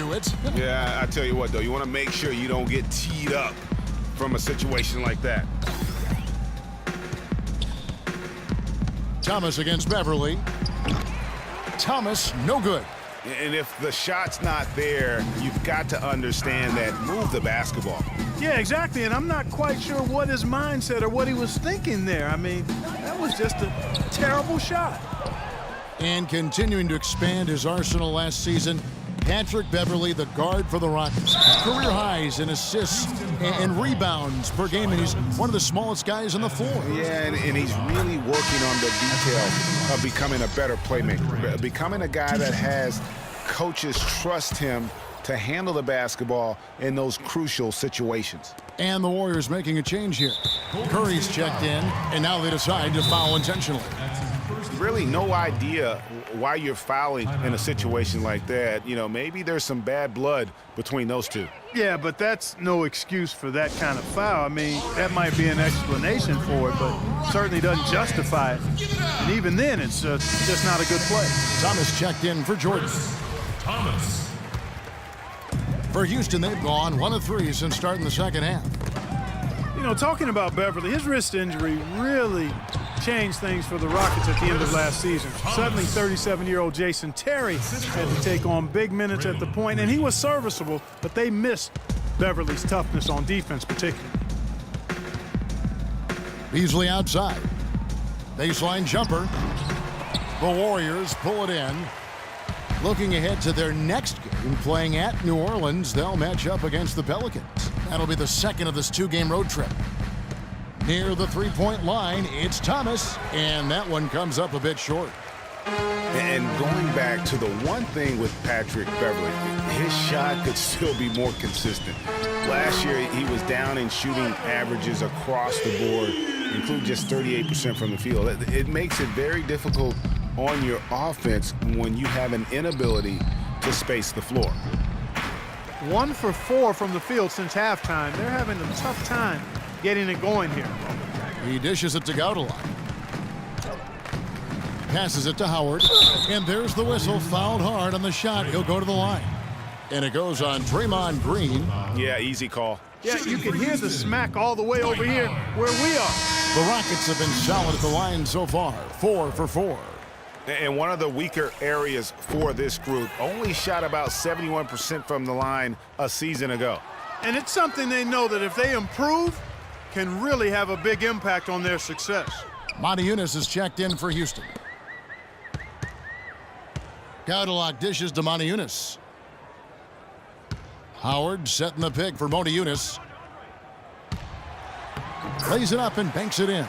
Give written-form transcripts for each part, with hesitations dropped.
do it. Yeah, I tell you what, though, you want to make sure you don't get teed up from a situation like that. Thomas against Beverly. Thomas, no good. And if the shot's not there, you've got to understand that move the basketball. Yeah, exactly, and I'm not quite sure what his mindset or what he was thinking there. I mean, that was just a terrible shot. And continuing to expand his arsenal last season, Patrick Beverly, the guard for the Rockets. Career highs in assists and rebounds per game, and he's one of the smallest guys on the floor. Yeah, and he's really working on the detail of becoming a better playmaker, becoming a guy that has coaches trust him to handle the basketball in those crucial situations. And the Warriors making a change here. Curry's checked in, and now they decide to foul intentionally. Really no idea why you're fouling in a situation like that. You know, maybe there's some bad blood between those two. Yeah, but that's no excuse for that kind of foul. I mean, that might be an explanation for it, but certainly doesn't justify it. And even then, it's just not a good play. Thomas checked in for Jordan. Thomas. For Houston, they've gone 1 of 3 since starting the second half. You know, talking about Beverly, his wrist injury really changed things for the Rockets at the end of last season. Suddenly, 37-year-old Jason Terry had to take on big minutes at the point, and he was serviceable, but they missed Beverly's toughness on defense particularly. Beasley outside. Baseline jumper. The Warriors pull it in. Looking ahead to their next game, playing at New Orleans, they'll match up against the Pelicans. That'll be the second of this 2-game road trip. Near the three-point line, it's Thomas, and that one comes up a bit short. And going back to the one thing with Patrick Beverly, his shot could still be more consistent. Last year, he was down in shooting averages across the board, including just 38% from the field. It makes it very difficult on your offense when you have an inability to space the floor. 1 for 4 from the field since halftime. They're having a tough time getting it going here. He dishes it to Gaudelot. Passes it to Howard. And there's the whistle. Fouled hard on the shot. He'll go to the line. And it goes on Draymond Green. Yeah, easy call. Yeah, you can hear the smack all the way over here where we are. The Rockets have been solid at the line so far. 4 for 4. And one of the weaker areas for this group, only shot about 71% from the line a season ago. And it's something they know that if they improve, can really have a big impact on their success. Monty Eunice is checked in for Houston. Gaudelot dishes to Monty Eunice. Howard setting the pick for Monty Eunice. Lays it up and banks it in.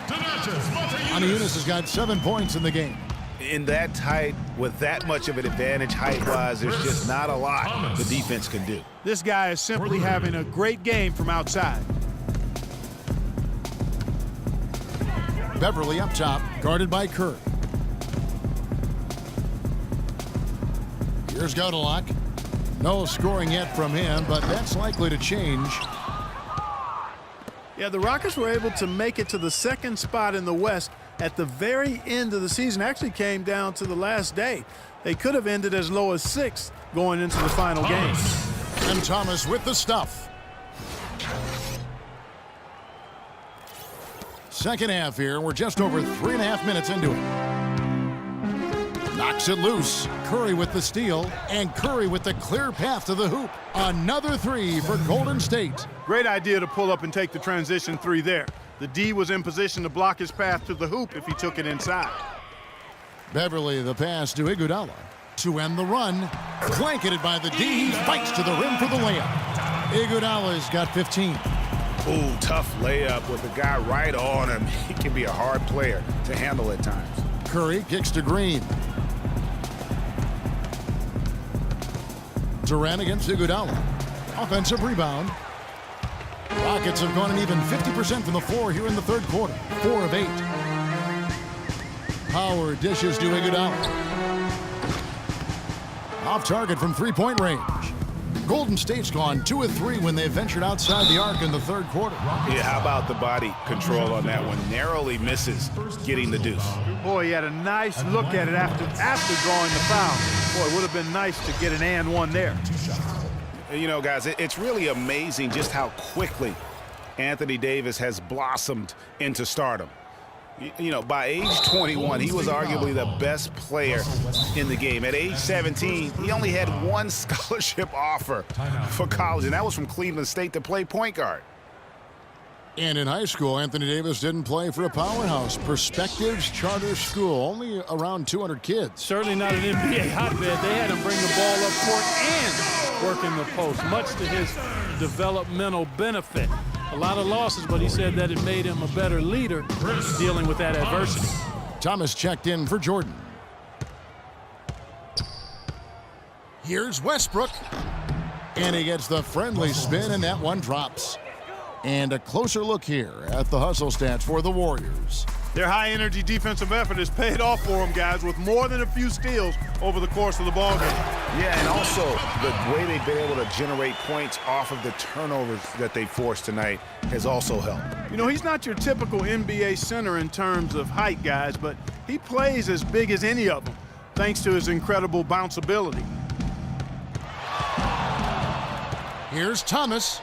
Monty Eunice has got 7 points in the game. In that tight, with that much of an advantage height-wise, there's just not a lot the defense can do. This guy is simply having a great game from outside. Beverly up top, guarded by Curry. Here's Gaudelot. No scoring yet from him, but that's likely to change. Yeah, the Rockets were able to make it to the second spot in the West at the very end of the season. Actually came down to the last day. They could have ended as low as 6th going into the final game. And Thomas with the stuff. Second half here. We're just over 3.5 minutes into it. Knocks it loose. Curry with the steal, and Curry with the clear path to the hoop. Another 3 for Golden State. Great idea to pull up and take the transition 3 there. The D was in position to block his path to the hoop if he took it inside. Beverly the pass to Iguodala to end the run. Blanketed by the D. He fights to the rim for the layup. Iguodala's got 15. Ooh, tough layup with a guy right on him. He can be a hard player to handle at times. Curry kicks to Green. Durant against Iguodala. Offensive rebound. Rockets have gone an even 50% from the floor here in the third quarter. 4 of 8. Howard dishes to Iguodala. Off target from three-point range. Golden State's gone 2 of 3 when they ventured outside the arc in the third quarter. Yeah, how about the body control on that one? Narrowly misses getting the deuce. Boy, he had a nice look at it after drawing the foul. Boy, it would have been nice to get an and one there. You know, guys, it's really amazing just how quickly Anthony Davis has blossomed into stardom. You know, by age 21, he was arguably the best player in the game. At age 17, he only had one scholarship offer for college, and that was from Cleveland State to play point guard. And in high school, Anthony Davis didn't play for a powerhouse. Perspectives Charter School, only around 200 kids. Certainly not an NBA hotbed. They had him bring the ball up court and work in the post, much to his developmental benefit. A lot of losses, but he said that it made him a better leader dealing with that adversity. Thomas checked in for Jordan. Here's Westbrook. And he gets the friendly spin, and that one drops. And a closer look here at the hustle stats for the Warriors. Their high-energy defensive effort has paid off for them, guys, with more than a few steals over the course of the ballgame. Yeah, and also the way they've been able to generate points off of the turnovers that they forced tonight has also helped. You know, he's not your typical NBA center in terms of height, guys, but he plays as big as any of them, thanks to his incredible bounceability. Here's Thomas.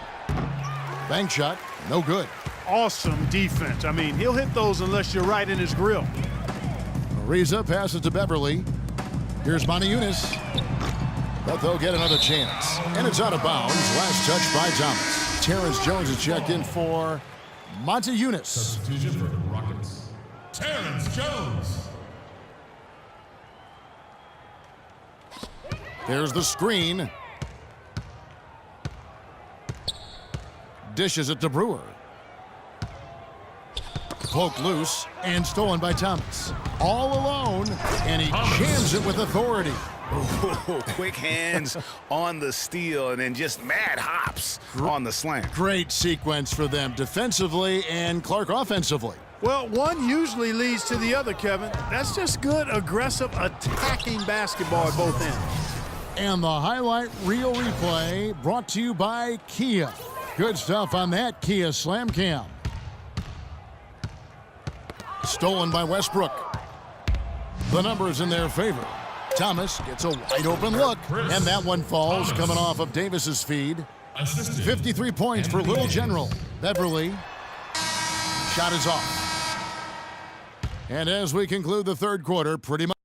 Bank shot, no good. Awesome defense. I mean, he'll hit those unless you're right in his grill. Ariza passes to Beverly. Here's Moniunas. But they'll get another chance. And it's out of bounds. Last touch by Thomas. Terrence Jones is checked in for Moniunas. Substitution for the Rockets. Terrence Jones. There's the screen. Dishes it to Brewer. Poked loose and stolen by Thomas. All alone, and he jams it with authority. Ooh, quick hands on the steal and then just mad hops on the slam. Great sequence for them defensively and Clark offensively. Well, one usually leads to the other, Kevin. That's just good, aggressive, attacking basketball at both ends. And the highlight reel replay brought to you by Kia. Good stuff on that Kia Slam Cam. Stolen by Westbrook. The numbers in their favor. Thomas gets a wide open look, and that one falls coming off of Davis's feed. 53 points for Little General. Beverly. Shot is off. And as we conclude the third quarter, pretty much.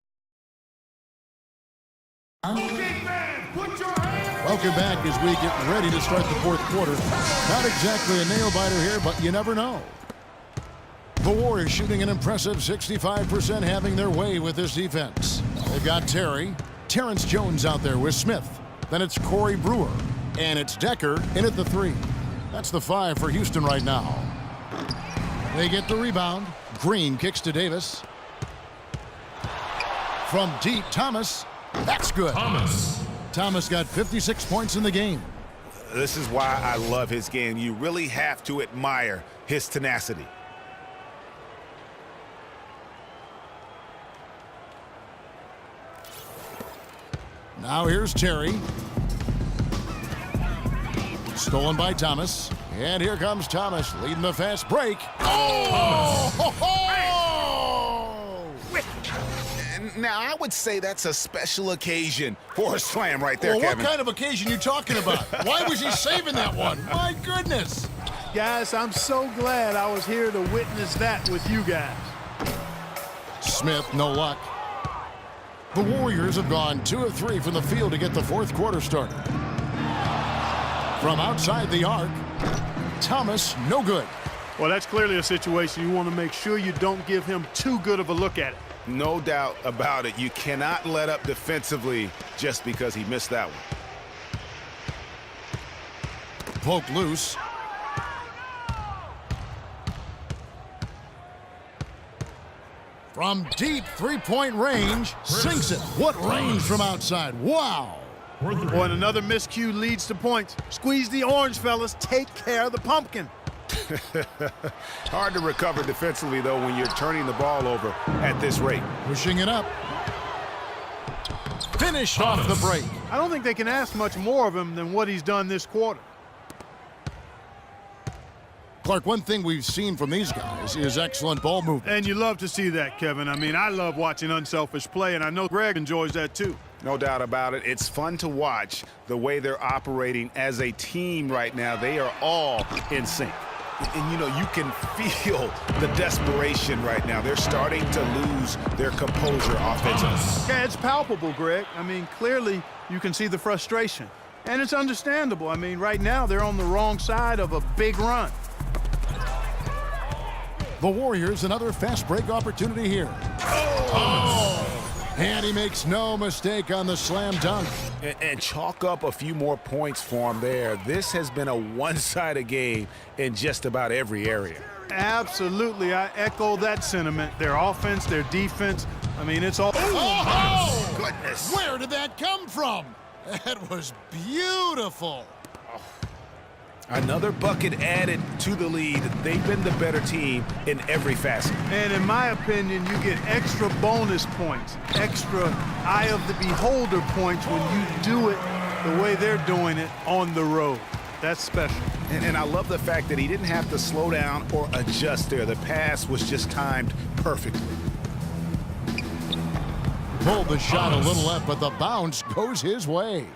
Welcome back as we get ready to start the fourth quarter. Not exactly a nail-biter here, but you never know. The Warriors shooting an impressive 65%, having their way with this defense. They've got Terrence Jones out there with Smith. Then it's Corey Brewer. And it's Decker in at the 3. That's the 5 for Houston right now. They get the rebound. Green kicks to Davis. From deep, Thomas. That's good. Thomas got 56 points in the game. This is why I love his game. You really have to admire his tenacity. Now here's Terry. Stolen by Thomas. And here comes Thomas leading the fast break. Oh! Ho, ho! Now, I would say that's a special occasion for a slam right there, Well, Kevin. what kind of occasion you talking about? Why was he saving that one? My goodness. Guys, I'm so glad I was here to witness that with you guys. Smith, no luck. The Warriors have gone 2 of 3 from the field to get the fourth quarter started. From outside the arc, Thomas, no good. Well, that's clearly a situation you want to make sure you don't give him too good of a look at it. No doubt about it. You cannot let up defensively just because he missed that one. Poked loose. From deep three-point range, sinks it. What range from outside. Wow. Boy, and another miscue leads to points. Squeeze the orange, fellas. Take care of the pumpkin. Hard to recover defensively, though, when you're turning the ball over at this rate. Pushing it up. Finished off the break. I don't think they can ask much more of him than what he's done this quarter. Clark, one thing we've seen from these guys is excellent ball movement. And you love to see that, Kevin. I mean, I love watching unselfish play, and I know Greg enjoys that too. No doubt about it. It's fun to watch the way they're operating as a team right now. They are all in sync. And, you know, you can feel the desperation right now. They're starting to lose their composure offensively. Yeah, it's palpable, Greg. I mean, clearly you can see the frustration. And it's understandable. I mean, right now they're on the wrong side of a big run. The Warriors, another fast break opportunity here. And he makes no mistake on the slam dunk. And chalk up a few more points for him there. This has been a one-sided game in just about every area. Absolutely. I echo that sentiment. Their offense, their defense. I mean, it's all... Oh, Goodness. where did that come from? That was beautiful. Another bucket added to the lead. They've been the better team in every facet. And in my opinion, you get extra bonus points, extra eye of the beholder points when you do it the way they're doing it on the road. That's special. And I love the fact that he didn't have to slow down or adjust there. The pass was just timed perfectly. Pulled the shot a little left, but the bounce goes his way.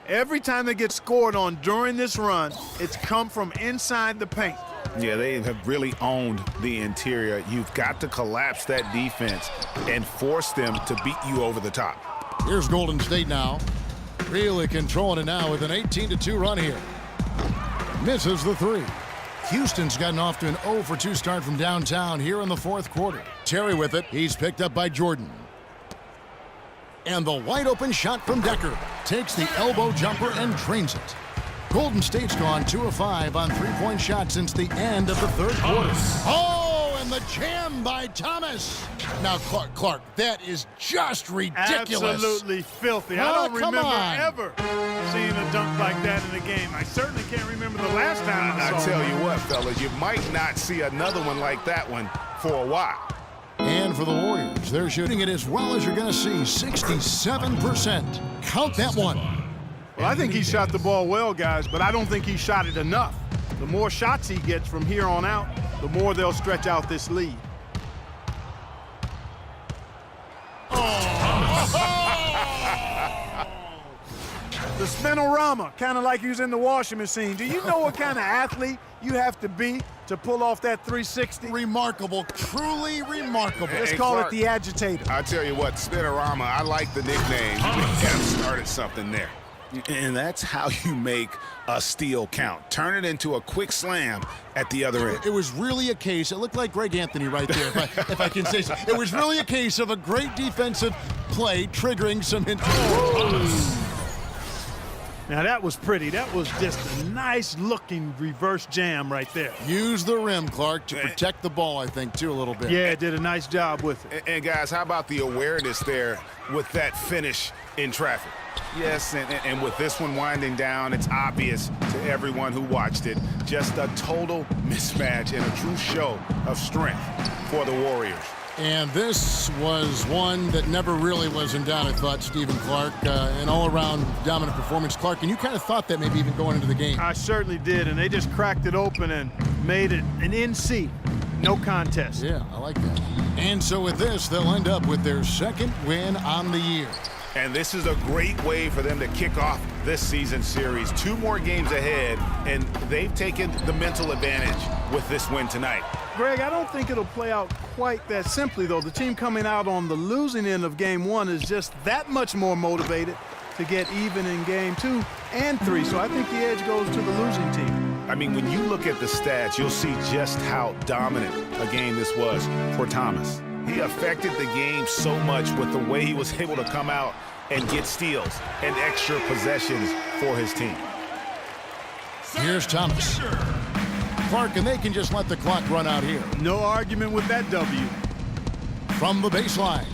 Every time they get scored on during this run, it's come from inside the paint. Yeah, they have really owned the interior. You've got to collapse that defense and force them to beat you over the top. Here's Golden State now. Really controlling it now with an 18-2 run here. Misses the three. Houston's gotten off to an 0-for-2 start from downtown here in the fourth quarter. Terry with it. He's picked up by Jordan. And the wide-open shot from Decker takes the elbow jumper and drains it. Golden State's gone 2 of 5 on three-point shots since the end of the third quarter. Oh, and the jam by Thomas. Now, Clark, that is just ridiculous. Absolutely filthy. I don't remember ever seeing a dunk like that in a game. I certainly can't remember the last time I saw I tell it. you what, fellas, you might not see another one like that one for a while. And for the Warriors, they're shooting it as well as you're going to see, 67%. Count that one. Well, I think he shot the ball well, guys, but I don't think he shot it enough. The more shots he gets from here on out, the more they'll stretch out this lead. The spinorama, kind of like he was in the washing machine. Do you know what kind of athlete you have to be to pull off that 360? Remarkable, truly remarkable. Let's Hey, call Clark, it the agitator. I tell you what, Spinorama, I like the nickname. You have started something there. And that's how you make a steal count. Turn it into a quick slam at the other end. It was really a case, it looked like Greg Anthony right there, if I can say so. It was really a case of a great defensive play triggering some... Now that was pretty. That was just a nice-looking reverse jam right there. Use the rim, Clark, to protect the ball, I think, too, a little bit. Yeah, did a nice job with it. And guys, how about the awareness there with that finish in traffic? Yes, and with this one winding down, it's obvious to everyone who watched it. Just a total mismatch and a true show of strength for the Warriors. And this was one that never really was in doubt, I thought, Stephen Clark. An all-around dominant performance. Clark, and you kind of thought that maybe even going into the game. I certainly did, and they just cracked it open and made it an NC. No contest. Yeah, I like that. And so with this, they'll end up with their second win on the year. And this is a great way for them to kick off this season series. 2 more games ahead, and they've taken the mental advantage with this win tonight. Greg, I don't think it'll play out quite that simply, though. The team coming out on the losing end of Game 1 is just that much more motivated to get even in Game 2 and 3. So I think the edge goes to the losing team. I mean, when you look at the stats, you'll see just how dominant a game this was for Thomas. He affected the game so much with the way he was able to come out and get steals and extra possessions for his team. Here's Thomas. Clark, and they can just let the clock run out here. No argument with that W. From the baseline.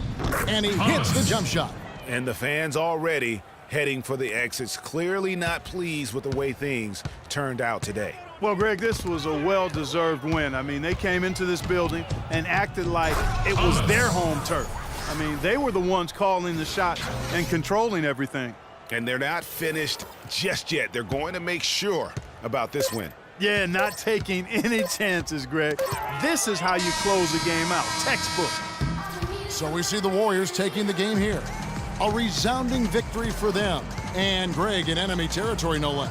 And he hits the jump shot. And the fans already heading for the exits, clearly not pleased with the way things turned out today. Well, Greg, this was a well-deserved win. I mean, they came into this building and acted like it was their home turf. I mean, they were the ones calling the shots and controlling everything. And they're not finished just yet. They're going to make sure about this win. Yeah, not taking any chances, Greg. This is how you close a game out. Textbook. So we see the Warriors taking the game here. A resounding victory for them. And Greg in enemy territory, no less.